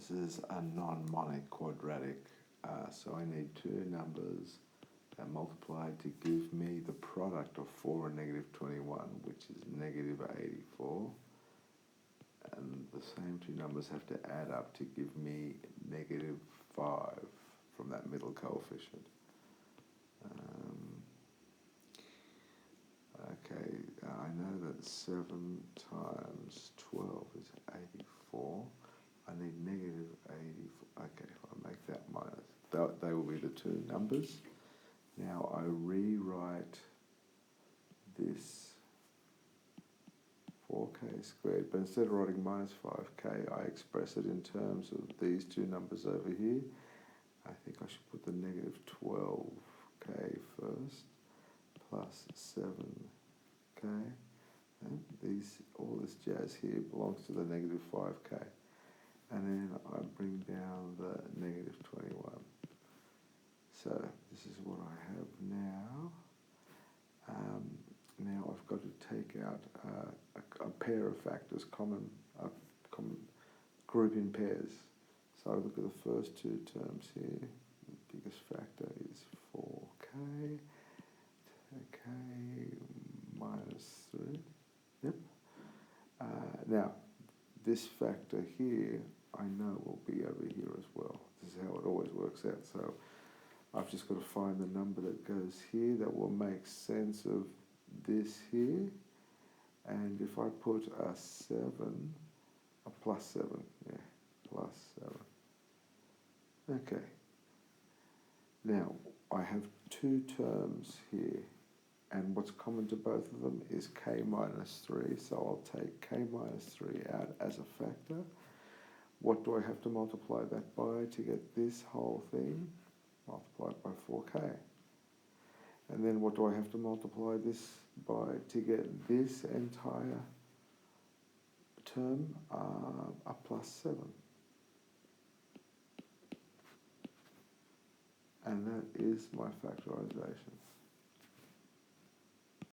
This is a non-monic quadratic, so I need two numbers that multiply to give me the product of 4 and negative 21, which is negative 84. And the same two numbers have to add up to give me negative 5 from that middle coefficient. I know that 7 times 12 is 84. I need negative 84. Okay, I'll make that minus. They will be the two numbers. Now I rewrite this 4k squared, but instead of writing minus 5k, I express it in terms of these two numbers over here. I think I should put the negative 12k first, plus 7k. And all this jazz here belongs to the negative 5k. And then I bring down the negative 21. So this is what I have now. Now I've got to take out a pair of factors, common group in pairs. So I look at the first two terms here. The biggest factor is 4k. k minus 3. Yep. Now this factor here I know will be over here as well. This is how it always works out. So I've just got to find the number that goes here that will make sense of this here. And if I put a 7, a plus 7, yeah, plus 7. Okay. Now I have two terms here, and what's common to both of them is k minus 3. So I'll take k minus 3 out as a factor. What do I have to multiply that by to get this whole thing? Multiply it by 4k. And then what do I have to multiply this by to get this entire term? A plus 7. And that is my factorization.